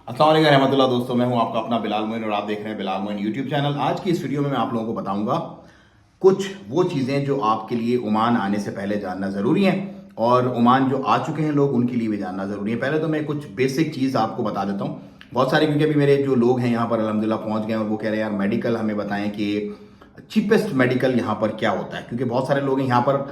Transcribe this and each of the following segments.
अस्सलाम वालेकुम रहमतुल्लाह। दोस्तों, मैं हूं आपका अपना बिलाल मोइन और आप देख रहे हैं बिलाल मोइन यूट्यूब चैनल। आज की इस वीडियो में मैं आप लोगों को बताऊंगा कुछ वो चीज़ें जो आपके लिए ओमान आने से पहले जानना ज़रूरी है और ओमान जो आ चुके हैं लोग उनके लिए भी जानना ज़रूरी है। पहले तो मैं कुछ बेसिक चीज़ आपको बता देता हूँ। बहुत सारे क्योंकि अभी मेरे जो लोग हैं यहाँ पर अल्हम्दुलिल्लाह पहुँच गए और वो कह रहे हैं यार मेडिकल हमें बताएं कि चीपेस्ट मेडिकल यहाँ पर क्या होता है, क्योंकि बहुत सारे लोग हैं यहाँ पर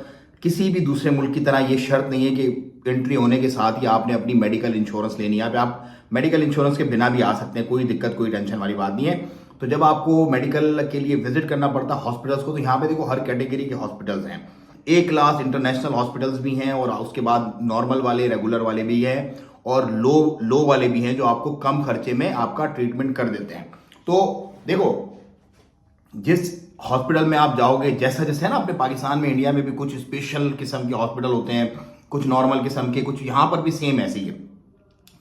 किसी भी दूसरे मुल्क की तरह ये शर्त नहीं है कि एंट्री होने के साथ ही आपने अपनी मेडिकल इंश्योरेंस लेनी है। यहाँ पे आप मेडिकल इंश्योरेंस के बिना भी आ सकते हैं, कोई दिक्कत कोई टेंशन वाली बात नहीं है। तो जब आपको मेडिकल के लिए विजिट करना पड़ता है हॉस्पिटल्स को, तो यहाँ पे देखो हर कैटेगरी के हॉस्पिटल्स हैं। ए क्लास इंटरनेशनल हॉस्पिटल्स भी हैं और उसके बाद नॉर्मल वाले रेगुलर वाले भी हैं और लो लो वाले भी हैं जो आपको कम खर्चे में आपका ट्रीटमेंट कर देते हैं। तो देखो, जिस हॉस्पिटल में आप जाओगे, जैसा जैसे है ना अपने पाकिस्तान में इंडिया में भी कुछ स्पेशल किस्म के हॉस्पिटल होते हैं, कुछ नॉर्मल किस्म के, कुछ यहाँ पर भी सेम ऐसे ही है।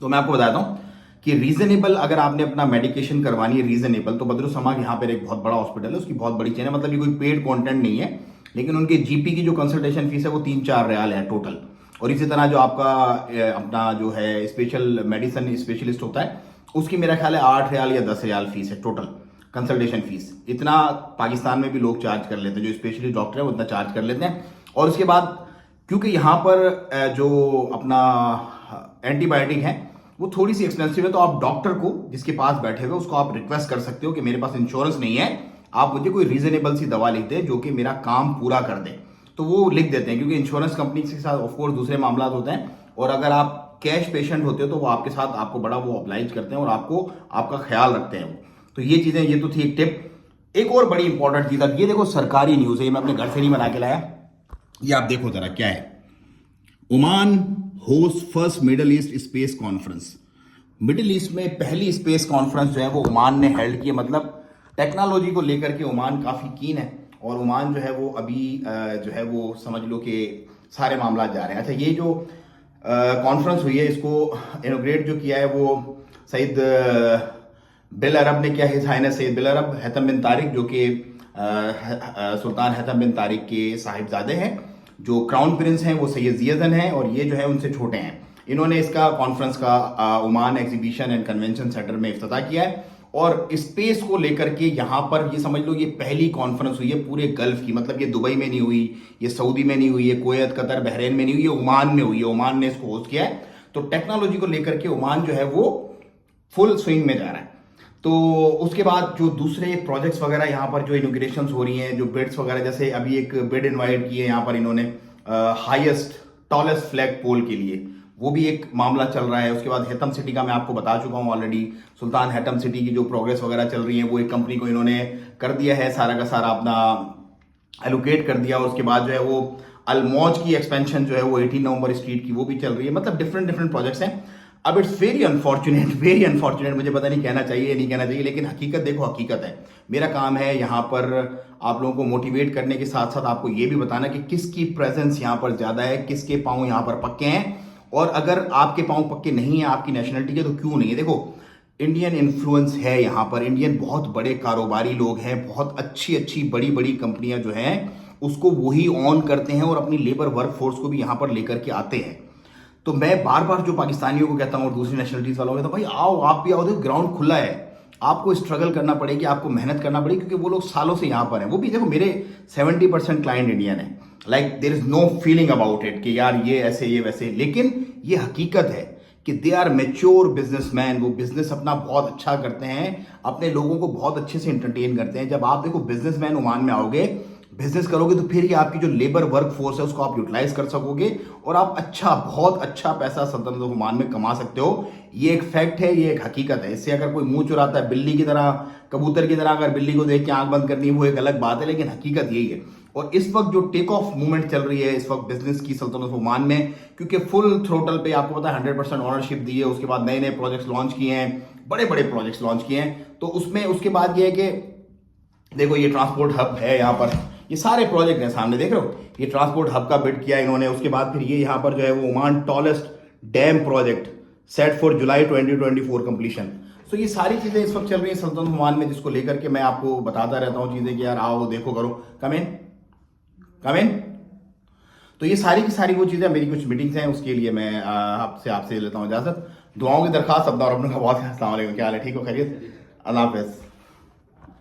तो मैं आपको बताता हूँ कि रीजनेबल अगर आपने अपना मेडिकेशन करवानी है रीजनेबल, तो बदरुल समाग यहाँ पर एक बहुत बड़ा हॉस्पिटल है, उसकी बहुत बड़ी चेन है। मतलब ये कोई पेड कंटेंट नहीं है, लेकिन उनके जीपी की जो कंसल्टेशन फीस है वो 3-4 रियाल है टोटल। और इसी तरह जो आपका अपना जो है स्पेशल मेडिसिन स्पेशलिस्ट होता है उसकी मेरा ख्याल है 8 रियाल या 10 रियाल फीस है टोटल कंसल्टेशन फीस। इतना पाकिस्तान में भी लोग चार्ज कर लेते हैं, जो स्पेशलिस्ट डॉक्टर है वो इतना चार्ज कर लेते हैं। और उसके बाद क्योंकि यहाँ पर जो अपना एंटीबायोटिक है वो थोड़ी सी एक्सपेंसिव है, तो आप डॉक्टर को जिसके पास बैठे हुए उसको आप रिक्वेस्ट कर सकते हो कि मेरे पास इंश्योरेंस नहीं है, आप मुझे कोई रीजनेबल सी दवा लिख दें जो कि मेरा काम पूरा कर दे। तो वो लिख देते हैं, क्योंकि इंश्योरेंस कंपनी के साथ ऑफकोर्स दूसरे मामला होते हैं और अगर आप कैश पेशेंट होते हो तो वो आपके साथ आपको बड़ा वो अप्लाइज करते हैं और आपको आपका ख्याल रखते हैं वो। तो ये चीजें, ये तो थी एक टिप। एक और बड़ी इंपॉर्टेंट चीज, अब ये देखो सरकारी न्यूज है, मैं अपने घर से नहीं बना के लाया, ये आप देखो जरा क्या है। Oman host first middle east space conference. Middle east में पहली स्पेस कॉन्फ्रेंस जो है वो ओमान ने हेल्ड की है। मतलब टेक्नोलॉजी को लेकर के ओमान काफी कीन है और ओमान जो है वो अभी जो है वो समझ लो कि सारे मामला जा रहे हैं। अच्छा, ये जो कॉन्फ्रेंस हुई है इसको इनोग्रेट जो किया है वो सईद बिल अरब ने किया है। हिज हाइनेस सईद बिल अरब हैतम बिन तारिक, जो कि सुल्तान हैतम बिन तारिक के साहिबजादे हैं। जो क्राउन प्रिंस हैं वो सैयद जियादन हैं और ये जो है उनसे छोटे हैं। इन्होंने इसका कॉन्फ्रेंस का Oman exhibition and convention centre में इफ्तिताह किया है और स्पेस को लेकर के यहाँ पर ये समझ लो ये पहली कॉन्फ्रेंस हुई है पूरे गल्फ की। मतलब ये दुबई में नहीं हुई, ये सऊदी में नहीं हुई, ये कुवैत कतर बहरीन में नहीं हुई, ये ओमान में हुई है। ओमान ने इसको होस्ट किया है। तो टेक्नोलॉजी को लेकर के ओमान जो है वो फुल स्विंग में जा रहा है। तो उसके बाद जो दूसरे प्रोजेक्ट्स वगैरह यहाँ पर जो इनोग्रेशन हो रही हैं, जो बिड्स वगैरह, जैसे अभी एक बिड इनवाइट की है यहाँ पर इन्होंने हाईएस्ट टॉलेस्ट फ्लैग पोल के लिए, वो भी एक मामला चल रहा है। उसके बाद हैतम सिटी का मैं आपको बता चुका हूँ ऑलरेडी। सुल्तान हैतम सिटी की जो प्रोग्रेस वगैरह चल रही है वो एक कंपनी को इन्होंने कर दिया है, सारा का सारा अपना एलोकेट कर दिया। और उसके बाद जो है वो अलमौज की एक्सपेंशन जो है वो 18 नवंबर स्ट्रीट की वो भी चल रही है। मतलब डिफरेंट डिफरेंट प्रोजेक्ट्स हैं। अब इट्स वेरी अनफॉर्चुनेट, मुझे पता नहीं कहना चाहिए नहीं कहना चाहिए, लेकिन हकीकत देखो हकीकत है। मेरा काम है यहाँ पर आप लोगों को मोटिवेट करने के साथ साथ आपको ये भी बताना कि किसकी प्रेजेंस यहाँ पर ज्यादा है, किसके पांव यहाँ पर पक्के हैं। और अगर आपके पांव पक्के नहीं है, आपकी नेशनलिटी के, तो क्यों नहीं है। देखो इंडियन इन्फ्लुएंस है यहाँ पर, इंडियन बहुत बड़े कारोबारी लोग हैं, बहुत अच्छी अच्छी बड़ी बड़ी कंपनियां जो हैं उसको वही ऑन करते हैं और अपनी लेबर वर्क फोर्स को भी यहाँ पर लेकर के आते हैं। तो मैं बार बार जो पाकिस्तानियों को कहता हूँ और दूसरी नेशनलिटीज वालों को कहता हूँ, भाई आओ, आप भी आओ, देखो ग्राउंड खुला है। आपको स्ट्रगल करना पड़ेगी, आपको मेहनत करना पड़ेगी, क्योंकि वो लोग सालों से यहाँ पर हैं। वो भी देखो मेरे 70% क्लाइंट इंडियन है। Like there is no feeling about it कि यार ये ऐसे ये वैसे, लेकिन ये हकीकत है कि दे आर मेच्योर बिजनेसमैन। वो बिजनेस अपना बहुत अच्छा करते हैं, अपने लोगों को बहुत अच्छे से एंटरटेन करते हैं। जब आप देखो बिजनेसमैन ओमान में आओगे, बिजनेस करोगे, तो फिर ये आपकी जो लेबर वर्क फोर्स है उसको आप यूटिलाइज कर सकोगे और आप अच्छा, बहुत अच्छा पैसा सल्तनत ओमान में कमा सकते हो। ये एक फैक्ट है, ये एक हकीकत है। इससे अगर कोई मुंह चुराता है बिल्ली की तरह, कबूतर की तरह, अगर बिल्ली को देख के आंख बंद करनी है वो एक अलग बात है, लेकिन हकीकत यही है। और इस वक्त जो टेक ऑफ मूवमेंट चल रही है इस वक्त बिजनेस की सल्तनत ओमान में, क्योंकि फुल थ्रोटल पे आपको पता है 100% ओनरशिप दी है। उसके बाद नए नए प्रोजेक्ट्स लॉन्च किए हैं, बड़े बड़े प्रोजेक्ट्स लॉन्च किए हैं। तो उसमें उसके बाद ये है कि देखो ये ट्रांसपोर्ट हब है यहाँ पर, ये सारे प्रोजेक्ट हैं सामने देख रहे हो। ये ट्रांसपोर्ट हब का बिड किया इन्होंने। उसके बाद फिर ये यहाँ पर जो है वो Oman tallest dam project set for July 2024 completion. So ये सारी चीजें इस वक्त चल रही है सल्तनत ओमान में, जिसको लेकर के मैं आपको बताता रहता हूँ चीजें कि यार आओ देखो करो, कम इन। तो ये सारी की सारी वो चीजें, मेरी कुछ मीटिंग्स हैं, उसके लिए मैं आपसे लेता हूँ इजाजत। दुआओं की दरखास्त, अपना और अपनों का बहुत है। अस्सलाम वालेकुम, क्या हाल है, ठीक हो, खैरियत? अल्लाह हाफ़िज़।